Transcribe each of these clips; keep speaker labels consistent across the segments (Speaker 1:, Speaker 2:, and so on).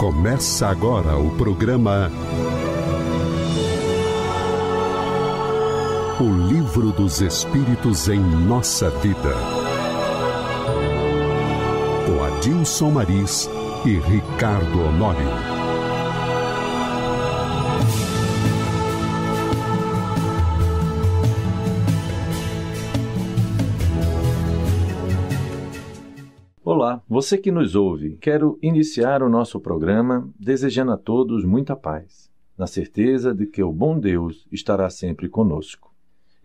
Speaker 1: Começa agora o programa O Livro dos Espíritos em Nossa Vida. Com Adilson Maris e Ricardo Honório.
Speaker 2: Olá, você que nos ouve, quero iniciar o nosso programa desejando a todos muita paz, na certeza de que o bom Deus estará sempre conosco.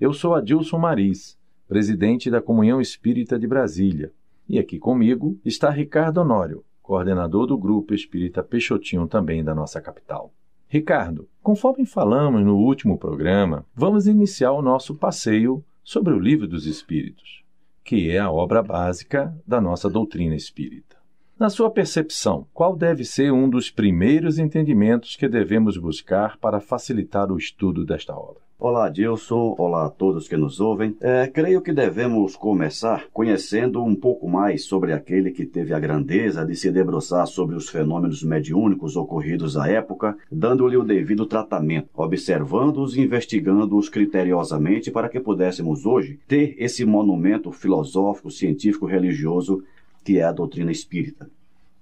Speaker 2: Eu sou Adilson Maris, presidente da Comunhão Espírita de Brasília, e aqui comigo está Ricardo Honório, coordenador do Grupo Espírita Peixotinho, também da nossa capital. Ricardo, conforme falamos no último programa, vamos iniciar o nosso passeio sobre o Livro dos Espíritos, que é a obra básica da nossa doutrina espírita. Na sua percepção, qual deve ser um dos primeiros entendimentos que devemos buscar para facilitar o estudo desta obra?
Speaker 3: Olá, Adilson. Olá a todos que nos ouvem. Creio que devemos começar conhecendo um pouco mais sobre aquele que teve a grandeza de se debruçar sobre os fenômenos mediúnicos ocorridos à época, dando-lhe o devido tratamento, observando-os e investigando-os criteriosamente para que pudéssemos hoje ter esse monumento filosófico, científico, religioso que é a doutrina espírita.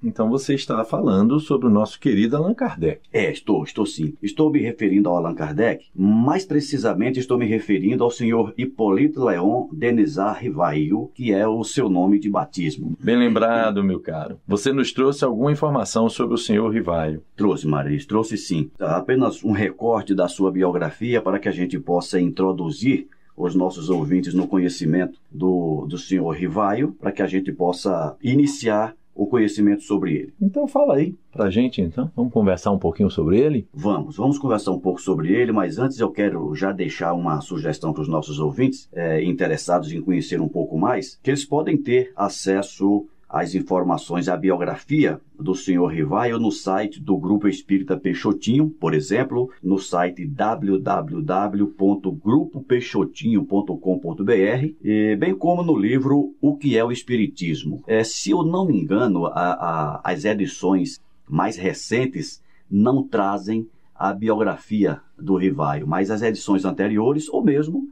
Speaker 2: Então você está falando sobre o nosso querido Allan Kardec.
Speaker 3: Estou sim. Estou me referindo ao Allan Kardec, mais precisamente estou me referindo ao senhor Hippolyte Léon Denisard Rivail, que é o seu nome de batismo.
Speaker 2: Bem lembrado, meu caro. Você nos trouxe alguma informação sobre o senhor Rivail?
Speaker 3: Trouxe, Maris, trouxe sim. Apenas um recorte da sua biografia para que a gente possa introduzir os nossos ouvintes no conhecimento do senhor Rivail, para que a gente possa iniciar o conhecimento sobre ele.
Speaker 2: Então fala aí pra gente, então. Vamos conversar um pouquinho sobre ele?
Speaker 3: Vamos conversar um pouco sobre ele, mas antes eu quero já deixar uma sugestão para os nossos ouvintes interessados em conhecer um pouco mais, que eles podem ter acesso às informações, à biografia do senhor Rivail no site do Grupo Espírita Peixotinho, por exemplo, no site www.grupopeixotinho.com.br, bem como no livro O que é o Espiritismo. Se eu não me engano, as edições mais recentes não trazem a biografia do Rivail, mas as edições anteriores, ou mesmo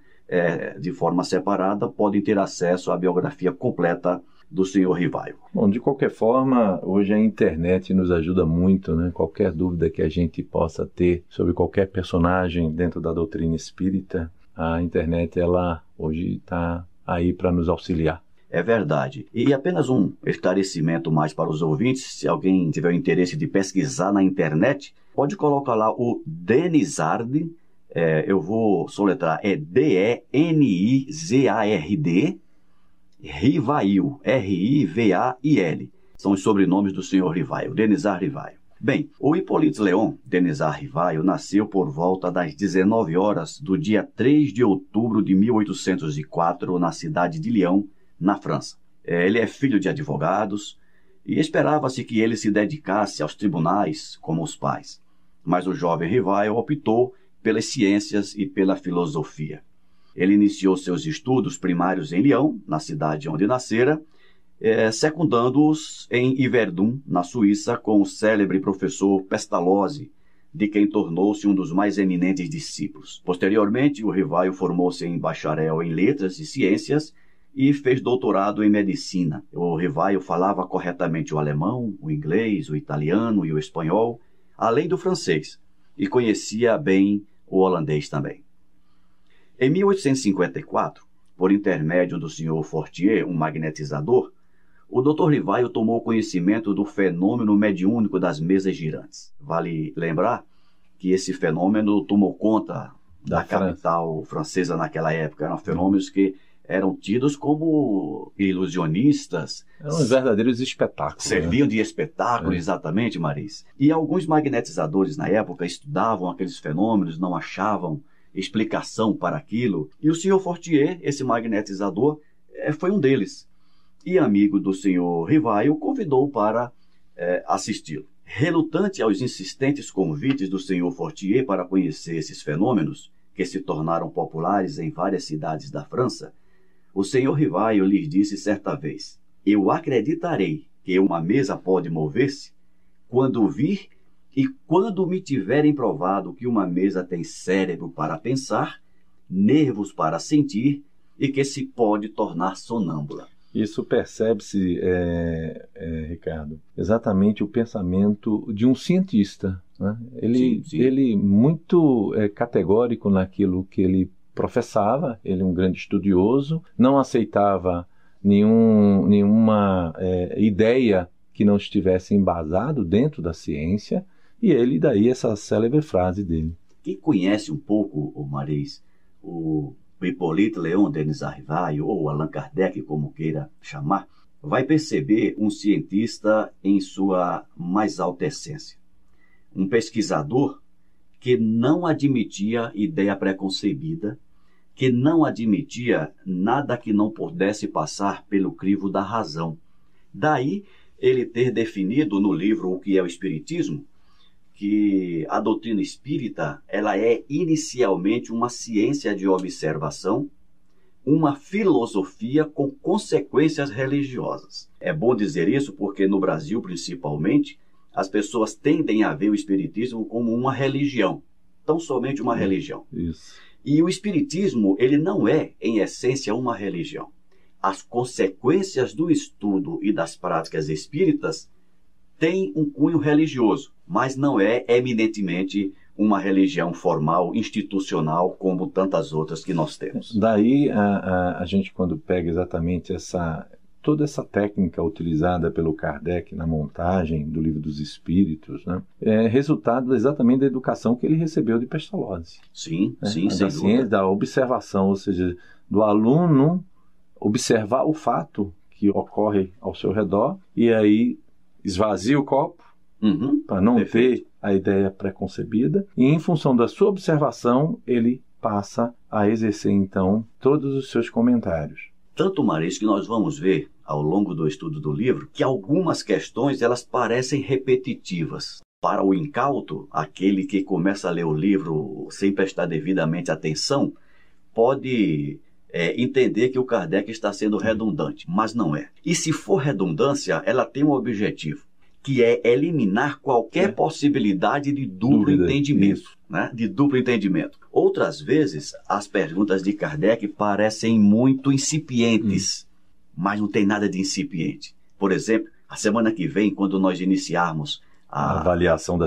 Speaker 3: de forma separada, podem ter acesso à biografia completa do senhor Rivail.
Speaker 2: Bom, de qualquer forma, hoje a internet nos ajuda muito, né? Qualquer dúvida que a gente possa ter sobre qualquer personagem dentro da doutrina espírita, a internet, ela hoje está aí para nos auxiliar.
Speaker 3: É verdade. E apenas um esclarecimento mais para os ouvintes, se alguém tiver o interesse de pesquisar na internet, pode colocar lá o Denisard, eu vou soletrar, D-E-N-I-Z-A-R-D, Rivail, R-I-V-A-I-L. São os sobrenomes do senhor Rivail, Denisard Rivail. Bem, o Hippolyte Léon Denisard Rivail nasceu por volta das 19 horas do dia 3 de outubro de 1804, na cidade de Lyon, na França. Ele é filho de advogados e esperava-se que ele se dedicasse aos tribunais como os pais. Mas o jovem Rivail optou pelas ciências e pela filosofia. Ele iniciou seus estudos primários em Lyon, na cidade onde nascera, secundando-os em Yverdun, na Suíça, com o célebre professor Pestalozzi, de quem tornou-se um dos mais eminentes discípulos. Posteriormente, o Rivail formou-se em bacharel em letras e ciências e fez doutorado em medicina. O Rivail falava corretamente o alemão, o inglês, o italiano e o espanhol, além do francês, e conhecia bem o holandês também. Em 1854, por intermédio do Sr. Fortier, um magnetizador, o Dr. Rivail tomou conhecimento do fenômeno mediúnico das mesas girantes. Vale lembrar que esse fenômeno tomou conta da capital francesa naquela época. Eram fenômenos que eram tidos como ilusionistas.
Speaker 2: Eram os verdadeiros espetáculos.
Speaker 3: Serviam de espetáculo, exatamente, Maris. E alguns magnetizadores na época estudavam aqueles fenômenos, não achavam explicação para aquilo, e o Sr. Fortier, esse magnetizador, foi um deles. E amigo do Sr. Rivail, convidou para assisti-lo. Relutante aos insistentes convites do Sr. Fortier para conhecer esses fenômenos, que se tornaram populares em várias cidades da França, o Sr. Rivail lhes disse certa vez: "Eu acreditarei que uma mesa pode mover-se quando vir e quando me tiverem provado que uma mesa tem cérebro para pensar, nervos para sentir e que se pode tornar sonâmbula.
Speaker 2: Isso percebe-se, Ricardo, exatamente o pensamento de um cientista, né? Ele muito categórico naquilo que ele professava, ele é um grande estudioso, não aceitava nenhuma ideia que não estivesse embasado dentro da ciência, e ele daí essa célebre frase dele.
Speaker 3: Quem conhece um pouco, o Maris, o Hippolyte Léon Denis Arrival, ou Allan Kardec, como queira chamar, vai perceber um cientista em sua mais alta essência. Um pesquisador que não admitia ideia preconcebida, que não admitia nada que não pudesse passar pelo crivo da razão. Daí ele ter definido no livro O que é o Espiritismo, que a doutrina espírita ela é inicialmente uma ciência de observação, uma filosofia com consequências religiosas. É bom dizer isso porque no Brasil, principalmente, as pessoas tendem a ver o espiritismo como uma religião, tão somente uma religião.
Speaker 2: Isso.
Speaker 3: E o espiritismo, ele não é, em essência, uma religião. As consequências do estudo e das práticas espíritas têm um cunho religioso, mas não é eminentemente uma religião formal, institucional, como tantas outras que nós temos.
Speaker 2: Daí a gente, quando pega exatamente toda essa técnica utilizada pelo Kardec na montagem do Livro dos Espíritos, né, é resultado exatamente da educação que ele recebeu de Pestalozzi.
Speaker 3: Sim,
Speaker 2: né?
Speaker 3: sim, sem
Speaker 2: da ciência, da observação, ou seja, do aluno observar o fato que ocorre ao seu redor e aí esvazia o copo para não ter a ideia preconcebida e em função da sua observação ele passa a exercer então todos os seus comentários.
Speaker 3: Tanto, Maris, que nós vamos ver ao longo do estudo do livro que algumas questões elas parecem repetitivas. Para o incauto, aquele que começa a ler o livro sem prestar devidamente atenção, pode entender que o Kardec está sendo redundante, mas não é. E se for redundância, ela tem um objetivo, que é eliminar qualquer possibilidade de duplo entendimento. Né? De duplo entendimento. Outras vezes, as perguntas de Kardec parecem muito incipientes, mas não tem nada de incipiente. Por exemplo, a semana que vem, quando nós iniciarmos a avaliação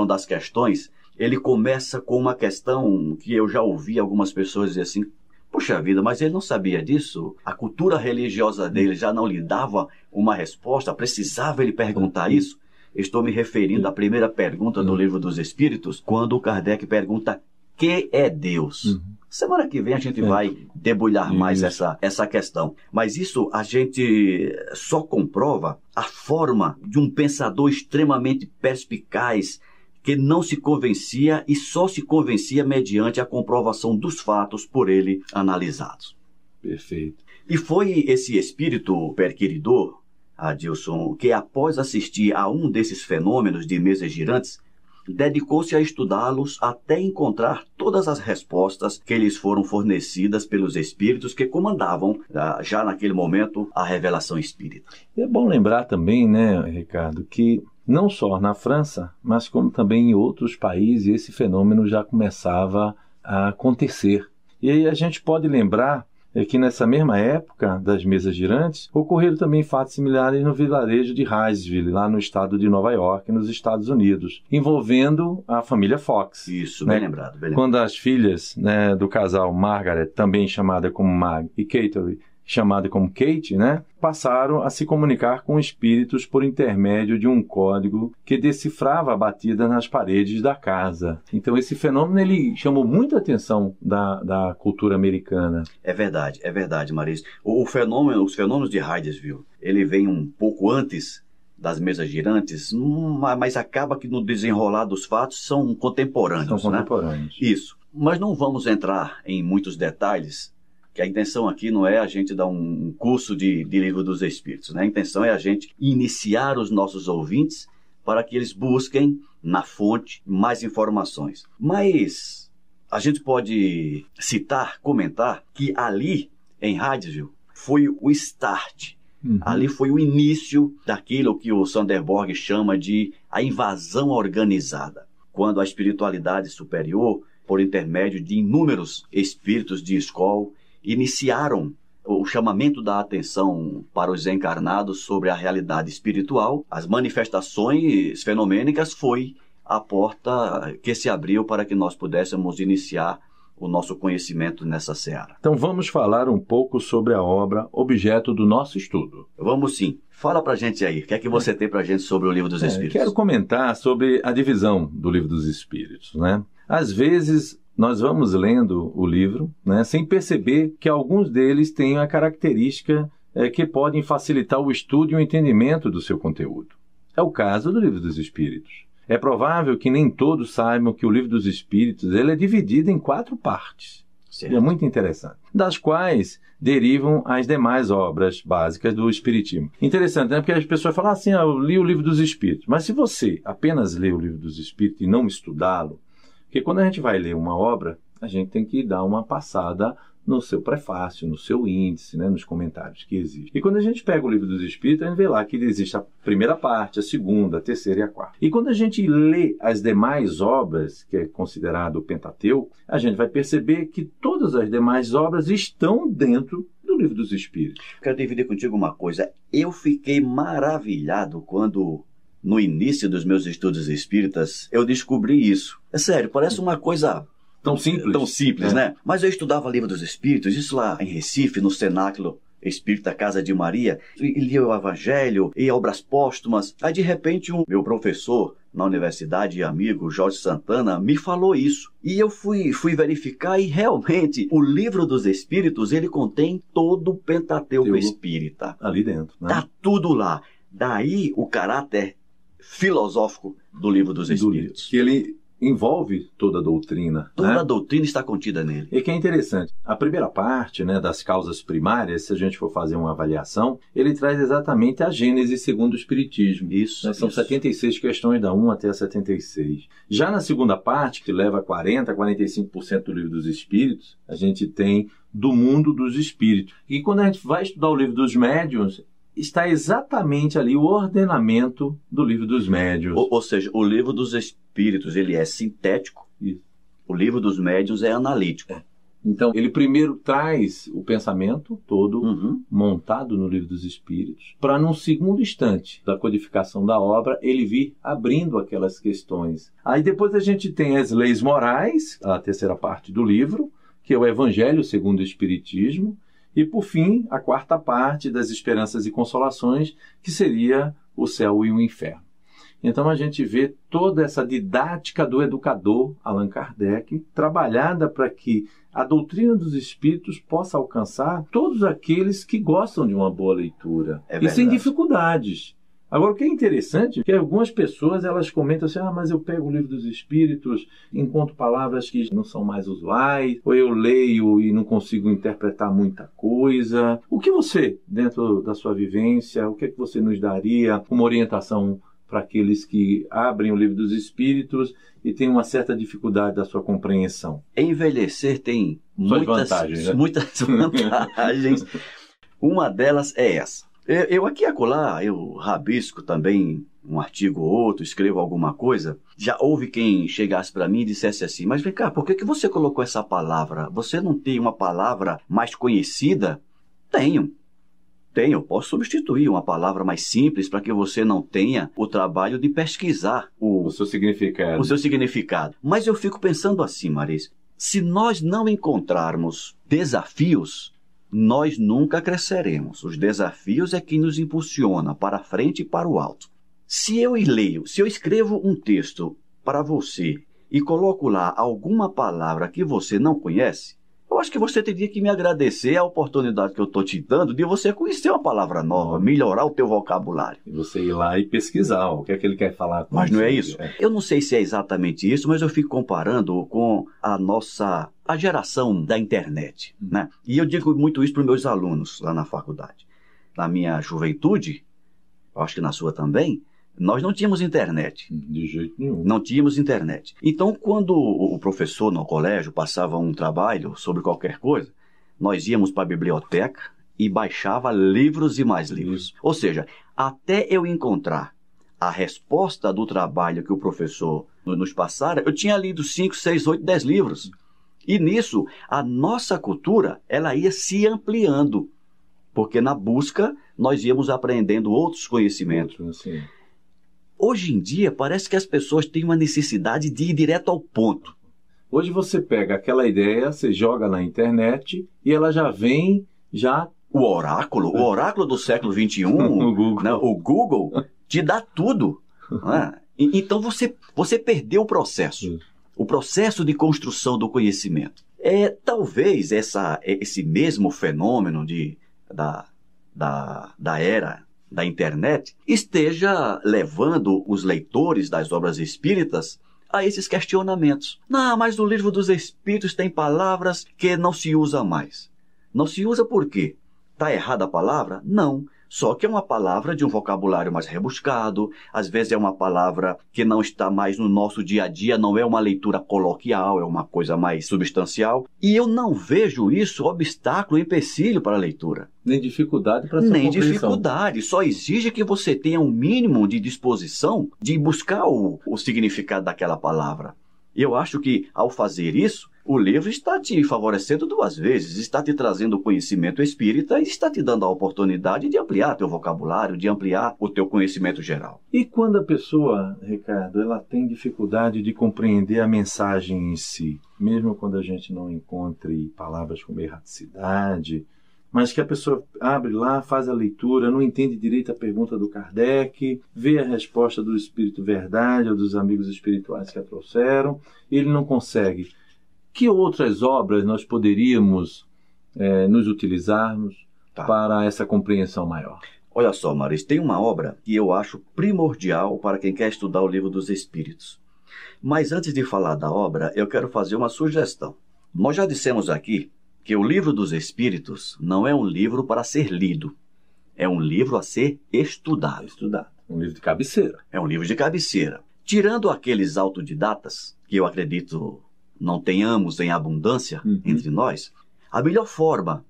Speaker 3: das questões, ele começa com uma questão que eu já ouvi algumas pessoas dizer assim: puxa vida, mas ele não sabia disso? A cultura religiosa dele já não lhe dava uma resposta? Precisava ele perguntar isso? Estou me referindo à primeira pergunta do Livro dos Espíritos, quando o Kardec pergunta: que é Deus? Semana que vem a gente vai debulhar mais essa questão. Mas isso a gente só comprova a forma de um pensador extremamente perspicaz, que não se convencia e só se convencia mediante a comprovação dos fatos por ele analisados.
Speaker 2: Perfeito.
Speaker 3: E foi esse espírito perquiridor, Adilson, que após assistir a um desses fenômenos de mesas girantes, dedicou-se a estudá-los até encontrar todas as respostas que lhes foram fornecidas pelos espíritos que comandavam, já naquele momento, a revelação espírita.
Speaker 2: É bom lembrar também, né, Ricardo, que não só na França, mas como também em outros países, esse fenômeno já começava a acontecer. E aí a gente pode lembrar que nessa mesma época das mesas girantes, ocorreram também fatos similares no vilarejo de Riceville, lá no estado de Nova York, nos Estados Unidos, envolvendo a família Fox.
Speaker 3: Isso, bem lembrado.
Speaker 2: Quando as filhas, né, do casal Margaret, também chamada como Mag, e Catherine, chamada como Kate, né, passaram a se comunicar com espíritos por intermédio de um código que decifrava a batida nas paredes da casa. Então esse fenômeno ele chamou muita atenção da cultura americana.
Speaker 3: É verdade, Maris. Os fenômenos de Hydesville, ele vem um pouco antes das mesas girantes, mas acaba que no desenrolar dos fatos são contemporâneos.
Speaker 2: São contemporâneos.
Speaker 3: Né? Isso. Mas não vamos entrar em muitos detalhes, que a intenção aqui não é a gente dar um curso de Livro dos Espíritos, né? A intenção é a gente iniciar os nossos ouvintes para que eles busquem na fonte mais informações. Mas a gente pode comentar que ali, em Hydesville, foi o start Ali foi o início daquilo que o Swedenborg chama de a invasão organizada, quando a espiritualidade superior, por intermédio de inúmeros espíritos de escola, iniciaram o chamamento da atenção para os encarnados sobre a realidade espiritual. As manifestações fenomênicas foi a porta que se abriu para que nós pudéssemos iniciar o nosso conhecimento nessa seara.
Speaker 2: Então vamos falar um pouco sobre a obra objeto do nosso estudo.
Speaker 3: Vamos sim. Fala pra gente aí, o que é que você tem pra gente sobre o Livro dos Espíritos?
Speaker 2: Quero comentar sobre a divisão do Livro dos Espíritos, né? Às vezes nós vamos lendo o livro, né, sem perceber que alguns deles têm a característica que podem facilitar o estudo e o entendimento do seu conteúdo. É o caso do Livro dos Espíritos. É provável que nem todos saibam que o Livro dos Espíritos ele é dividido em 4 partes.
Speaker 3: Certo.
Speaker 2: É muito interessante. Das quais derivam as demais obras básicas do Espiritismo. Interessante, né? Porque as pessoas falam assim, eu li o Livro dos Espíritos. Mas se você apenas lê o Livro dos Espíritos e não estudá-lo, porque quando a gente vai ler uma obra, a gente tem que dar uma passada no seu prefácio, no seu índice, né, nos comentários que existem. E quando a gente pega o Livro dos Espíritos, a gente vê lá que existe a primeira parte, a segunda, a terceira e a quarta. E quando a gente lê as demais obras, que é considerado o Pentateuco, a gente vai perceber que todas as demais obras estão dentro do Livro dos Espíritos.
Speaker 3: Quero dividir contigo uma coisa. Eu fiquei maravilhado quando, no início dos meus estudos espíritas, eu descobri isso. É sério, parece uma coisa
Speaker 2: tão simples,
Speaker 3: né? Mas eu estudava Livro dos Espíritos, isso lá em Recife, no Cenáculo Espírita Casa de Maria, e lia o Evangelho, e obras póstumas. Aí, de repente, o meu professor na universidade e amigo, Jorge Santana, me falou isso. E eu fui verificar, e realmente, o Livro dos Espíritos, ele contém todo o Pentateuco espírita.
Speaker 2: Ali dentro, né?
Speaker 3: Tá tudo lá. Daí o caráter filosófico do Livro dos Espíritos.
Speaker 2: Que ele envolve toda a doutrina.
Speaker 3: Toda a doutrina está contida nele.
Speaker 2: E que é interessante, a primeira parte, né, das causas primárias, se a gente for fazer uma avaliação, ele traz exatamente a Gênese segundo o Espiritismo.
Speaker 3: Isso.
Speaker 2: São 76 questões, da 1 até a 76. Já na segunda parte, que leva a 40% a 45% do Livro dos Espíritos, a gente tem do mundo dos espíritos. E quando a gente vai estudar o Livro dos Médiuns, está exatamente ali o ordenamento do Livro dos Médiuns.
Speaker 3: Ou seja, o Livro dos Espíritos, ele é sintético.
Speaker 2: Isso.
Speaker 3: O Livro dos Médiuns é analítico.
Speaker 2: Então, ele primeiro traz o pensamento todo montado no Livro dos Espíritos, para num segundo instante da codificação da obra, ele vir abrindo aquelas questões. Aí depois a gente tem as leis morais, a terceira parte do livro, que é o Evangelho segundo o Espiritismo, e, por fim, a quarta parte das esperanças e consolações, que seria o céu e o inferno. Então, a gente vê toda essa didática do educador, Allan Kardec, trabalhada para que a doutrina dos espíritos possa alcançar todos aqueles que gostam de uma boa leitura. E sem dificuldades. Agora, o que é interessante é que algumas pessoas elas comentam assim, mas eu pego o Livro dos Espíritos, encontro palavras que não são mais usuais, ou eu leio e não consigo interpretar muita coisa. O que você, dentro da sua vivência, o que é que você nos daria uma orientação para aqueles que abrem o Livro dos Espíritos e têm uma certa dificuldade da sua compreensão?
Speaker 3: Envelhecer tem muitas vantagens. Uma delas é essa. Eu aqui e acolá, eu rabisco também um artigo ou outro, escrevo alguma coisa. Já houve quem chegasse para mim e dissesse assim, mas vem cá, por que você colocou essa palavra? Você não tem uma palavra mais conhecida? Tenho, eu posso substituir uma palavra mais simples para que você não tenha o trabalho de pesquisar
Speaker 2: o seu significado.
Speaker 3: Mas eu fico pensando assim, Maris, se nós não encontrarmos desafios, nós nunca cresceremos. Os desafios é que nos impulsiona para a frente e para o alto. Se eu escrevo um texto para você e coloco lá alguma palavra que você não conhece, eu acho que você teria que me agradecer a oportunidade que eu estou te dando de você conhecer uma palavra nova, melhorar o teu vocabulário.
Speaker 2: E você ir lá e pesquisar o que é que ele quer falar com
Speaker 3: Mas não é isso? Eu não sei se é exatamente isso, mas eu fico comparando com a geração da internet, né? E eu digo muito isso para os meus alunos lá na faculdade. Na minha juventude, eu acho que na sua também, nós não tínhamos internet.
Speaker 2: De jeito nenhum.
Speaker 3: Não tínhamos internet. Então, quando o professor no colégio passava um trabalho sobre qualquer coisa, nós íamos para a biblioteca e baixava livros e mais livros. Ou seja, até eu encontrar a resposta do trabalho que o professor nos passara, eu tinha lido 5, 6, 8, 10 livros. E nisso, a nossa cultura, ela ia se ampliando, porque na busca nós íamos aprendendo outros conhecimentos.
Speaker 2: Assim.
Speaker 3: Hoje em dia, parece que as pessoas têm uma necessidade de ir direto ao ponto.
Speaker 2: Hoje você pega aquela ideia, você joga na internet e ela já vem,
Speaker 3: O oráculo do século XXI,
Speaker 2: o Google.
Speaker 3: Né, o Google te dá tudo. Né? Então você perdeu o processo. O processo de construção do conhecimento. Talvez esse mesmo fenômeno da era da internet esteja levando os leitores das obras espíritas a esses questionamentos. Não, mas o livro dos Espíritos tem palavras que não se usa mais. Não se usa por quê? Está errada a palavra? Não. Só que é uma palavra de um vocabulário mais rebuscado, às vezes é uma palavra que não está mais no nosso dia a dia, não é uma leitura coloquial, é uma coisa mais substancial. E eu não vejo isso obstáculo, empecilho para a leitura.
Speaker 2: Nem dificuldade para essa compreensão.
Speaker 3: Nem dificuldade, só exige que você tenha um mínimo de disposição de buscar o significado daquela palavra. E eu acho que, ao fazer isso, o livro está te favorecendo duas vezes, está te trazendo conhecimento espírita e está te dando a oportunidade de ampliar teu vocabulário, de ampliar o teu conhecimento geral.
Speaker 2: E quando a pessoa, Ricardo, ela tem dificuldade de compreender a mensagem em si, mesmo quando a gente não encontre palavras como erraticidade, mas que a pessoa abre lá, faz a leitura, não entende direito a pergunta do Kardec, vê a resposta do Espírito Verdade ou dos amigos espirituais que a trouxeram, e ele não consegue. Que outras obras nós poderíamos nos utilizarmos para essa compreensão maior?
Speaker 3: Olha só, Maris, tem uma obra que eu acho primordial para quem quer estudar o Livro dos Espíritos. Mas antes de falar da obra, eu quero fazer uma sugestão. Nós já dissemos aqui que o Livro dos Espíritos não é um livro para ser lido. É um livro a ser estudado.
Speaker 2: Um livro de cabeceira.
Speaker 3: É um livro de cabeceira. Tirando aqueles autodidatas, que eu acredito não tenhamos em abundância entre nós, a melhor forma,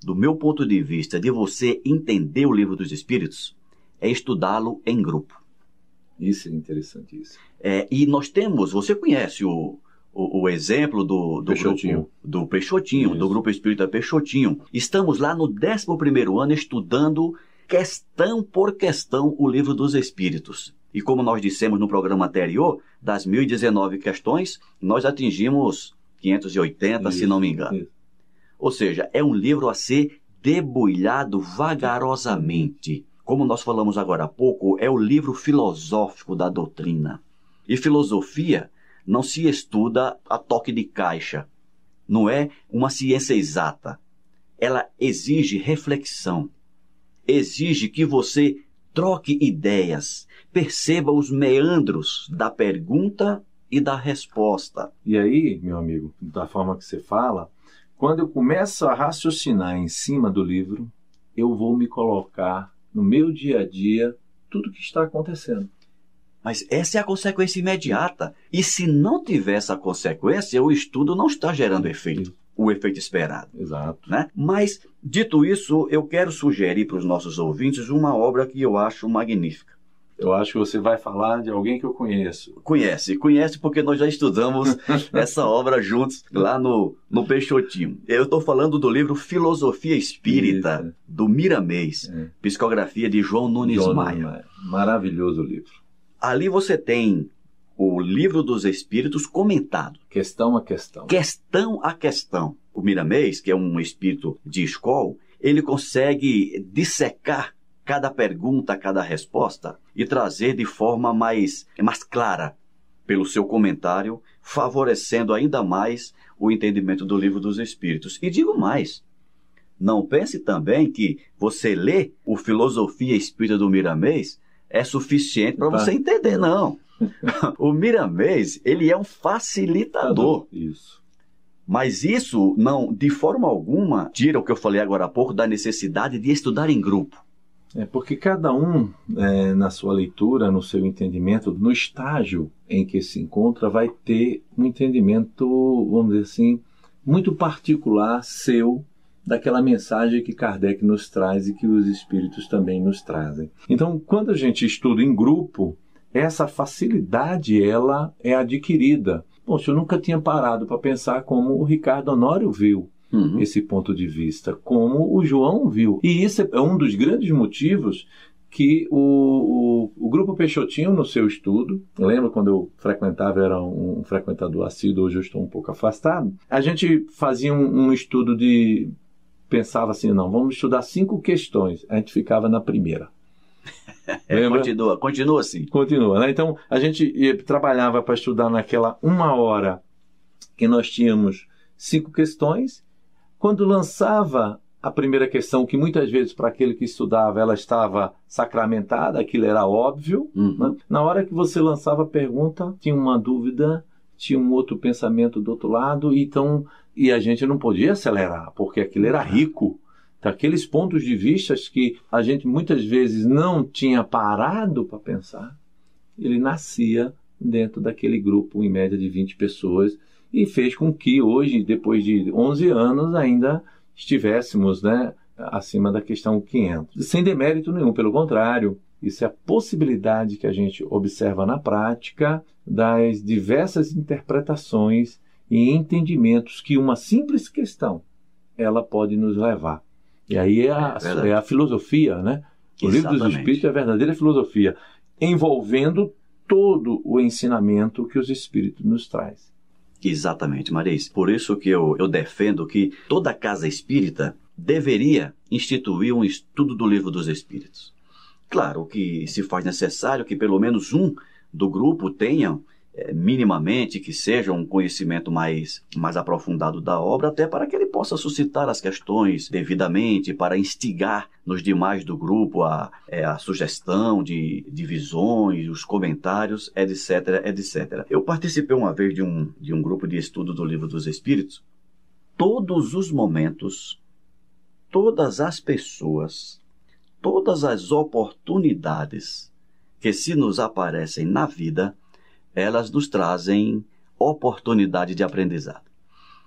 Speaker 3: do meu ponto de vista, de você entender o Livro dos Espíritos é estudá-lo em grupo.
Speaker 2: Isso é interessantíssimo.
Speaker 3: E nós temos, você conhece o exemplo do
Speaker 2: Peixotinho.
Speaker 3: Do Peixotinho, do Grupo Espírita Peixotinho. Estamos lá no 11º ano estudando questão por questão o Livro dos Espíritos. E como nós dissemos no programa anterior, das 1019 questões, nós atingimos 580, se não me engano. Ou seja, é um livro a ser debulhado vagarosamente. Como nós falamos agora há pouco, é o livro filosófico da doutrina. E filosofia não se estuda a toque de caixa. Não é uma ciência exata. Ela exige reflexão. Exige que você troque ideias, perceba os meandros da pergunta e da resposta.
Speaker 2: E aí, meu amigo, da forma que você fala, quando eu começo a raciocinar em cima do livro, eu vou me colocar no meu dia a dia tudo o que está acontecendo.
Speaker 3: Mas essa é a consequência imediata. E se não tiver essa consequência, o estudo não está gerando efeito. O efeito esperado.
Speaker 2: Exato.
Speaker 3: Né? Mas, dito isso, eu quero sugerir para os nossos ouvintes uma obra que eu acho magnífica.
Speaker 2: Eu acho que você vai falar de alguém que eu conheço.
Speaker 3: Conhece porque nós já estudamos essa obra juntos lá no Peixotinho. Eu estou falando do livro Filosofia Espírita, do Miramês, psicografia de João Nunes Maia.
Speaker 2: Maravilhoso livro.
Speaker 3: Ali você tem o Livro dos Espíritos comentado.
Speaker 2: Questão a questão.
Speaker 3: Questão a questão. O Miramês, que é um espírito de escola, ele consegue dissecar cada pergunta, cada resposta e trazer de forma mais clara pelo seu comentário, favorecendo ainda mais o entendimento do Livro dos Espíritos. E digo mais, não pense também que você lê o Filosofia Espírita do Miramês é suficiente para você entender, não. O Miramês, ele é um facilitador.
Speaker 2: Isso.
Speaker 3: Mas isso não, de forma alguma, tira o que eu falei agora há pouco da necessidade de estudar em grupo.
Speaker 2: Porque cada um, na sua leitura, no seu entendimento, no estágio em que se encontra, vai ter um entendimento, vamos dizer assim, muito particular seu daquela mensagem que Kardec nos traz e que os espíritos também nos trazem. Então, quando a gente estuda em grupo, essa facilidade ela é adquirida. Poxa, eu nunca tinha parado para pensar como o Ricardo Honório viu esse ponto de vista, como o João viu. E isso é um dos grandes motivos que o Grupo Peixotinho, no seu estudo, lembro quando eu frequentava, era um frequentador assíduo, hoje eu estou um pouco afastado, a gente fazia um estudo pensava assim, não, vamos estudar 5 questões, a gente ficava na primeira.
Speaker 3: Continua assim.
Speaker 2: Continua, né? Então, a gente trabalhava para estudar naquela 1 hora que nós tínhamos 5 questões. Quando lançava a primeira questão, que muitas vezes para aquele que estudava ela estava sacramentada, aquilo era óbvio, né? Na hora que você lançava a pergunta, tinha uma dúvida, tinha um outro pensamento do outro lado, e a gente não podia acelerar, porque aquilo era rico. Daqueles pontos de vista que a gente muitas vezes não tinha parado para pensar, ele nascia dentro daquele grupo, em média de 20 pessoas, e fez com que hoje, depois de 11 anos, ainda estivéssemos, né, acima da questão 500. Sem demérito nenhum, pelo contrário, isso é a possibilidade que a gente observa na prática das diversas interpretações e entendimentos que uma simples questão ela pode nos levar. E aí é a filosofia, né? O Livro dos Espíritos é a verdadeira filosofia, envolvendo todo o ensinamento que os Espíritos nos trazem.
Speaker 3: Exatamente, Maris. Por isso que eu defendo que toda casa espírita deveria instituir um estudo do Livro dos Espíritos. Claro que se faz necessário que pelo menos um do grupo tenha minimamente, que seja um conhecimento mais aprofundado da obra, até para que ele possa suscitar as questões devidamente, para instigar nos demais do grupo a sugestão de visões, os comentários, etc, etc. Eu participei uma vez de um grupo de estudo do Livro dos Espíritos. Todos os momentos, todas as pessoas, todas as oportunidades que se nos aparecem na vida, elas nos trazem oportunidade de aprendizado.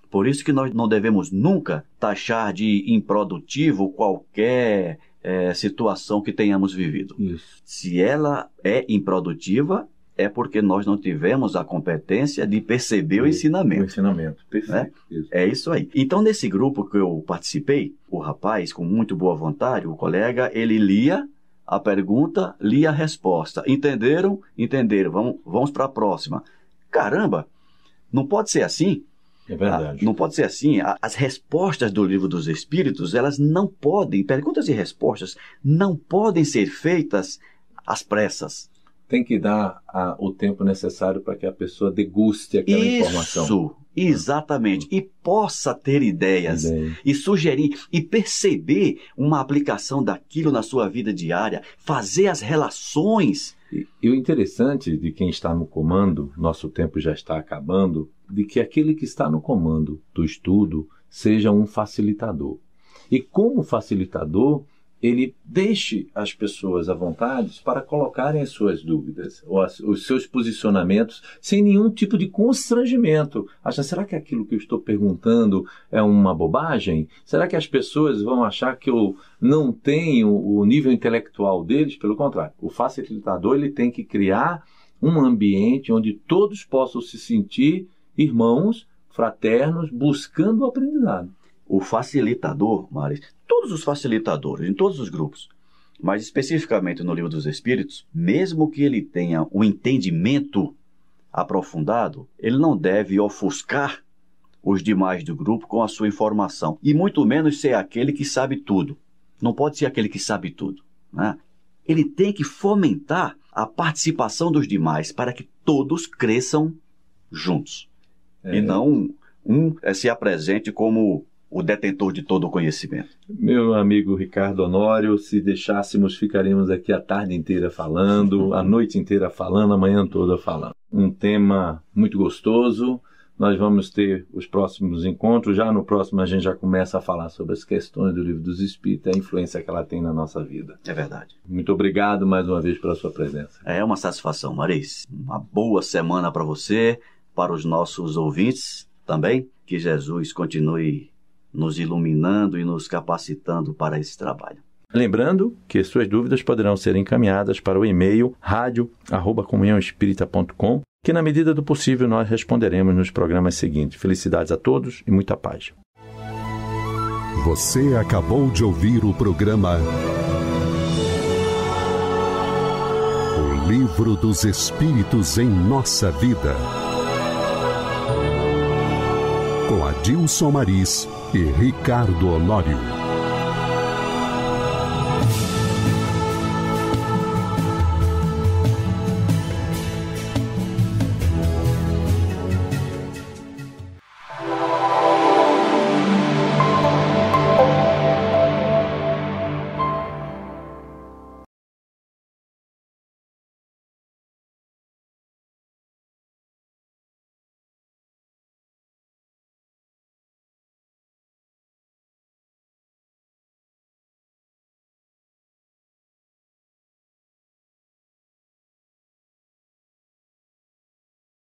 Speaker 3: Por isso que nós não devemos nunca taxar de improdutivo qualquer situação que tenhamos vivido.
Speaker 2: Isso.
Speaker 3: Se ela é improdutiva, é porque nós não tivemos a competência de perceber o ensinamento.
Speaker 2: O ensinamento, perfeito.
Speaker 3: É isso aí. Então, nesse grupo que eu participei, o rapaz, com muito boa vontade, o colega, ele lia a pergunta, lia a resposta. Entenderam? Entenderam. Vamos para a próxima. Caramba, não pode ser assim?
Speaker 2: É verdade.
Speaker 3: Não pode ser assim. As respostas do Livro dos Espíritos, elas não podem, perguntas e respostas, não podem ser feitas às pressas.
Speaker 2: Tem que dar o tempo necessário para que a pessoa deguste aquela informação.
Speaker 3: Isso, exatamente. E possa ter ideias e sugerir e perceber uma aplicação daquilo na sua vida diária, fazer as relações.
Speaker 2: E o interessante de quem está no comando, nosso tempo já está acabando, de que aquele que está no comando do estudo seja um facilitador. E como facilitador, ele deixe as pessoas à vontade para colocarem as suas dúvidas, ou os seus posicionamentos, sem nenhum tipo de constrangimento. Será que aquilo que eu estou perguntando é uma bobagem? Será que as pessoas vão achar que eu não tenho o nível intelectual deles? Pelo contrário, o facilitador ele tem que criar um ambiente onde todos possam se sentir irmãos, fraternos, buscando o aprendizado.
Speaker 3: O facilitador, Maris, todos os facilitadores, em todos os grupos, mas especificamente no Livro dos Espíritos, mesmo que ele tenha um entendimento aprofundado, ele não deve ofuscar os demais do grupo com a sua informação, e muito menos ser aquele que sabe tudo. Não pode ser aquele que sabe tudo, né? Ele tem que fomentar a participação dos demais para que todos cresçam juntos. E não se apresente como o detentor de todo o conhecimento.
Speaker 2: Meu amigo Ricardo Honório, se deixássemos, ficaríamos aqui a tarde inteira falando, a noite inteira falando, a manhã toda falando. Um tema muito gostoso. Nós vamos ter os próximos encontros. Já no próximo a gente já começa a falar sobre as questões do Livro dos Espíritos, a influência que ela tem na nossa vida.
Speaker 3: É verdade.
Speaker 2: Muito obrigado mais uma vez pela sua presença.
Speaker 3: É uma satisfação, Maris. Uma boa semana para você, para os nossos ouvintes também. Que Jesus continue nos iluminando e nos capacitando para esse trabalho.
Speaker 2: Lembrando que suas dúvidas poderão ser encaminhadas para o e-mail radio@comunhãoespírita.com, que na medida do possível nós responderemos nos programas seguintes. Felicidades a todos e muita paz.
Speaker 1: Você acabou de ouvir o programa O Livro dos Espíritos em Nossa Vida, com Adilson Maris e Ricardo Honório.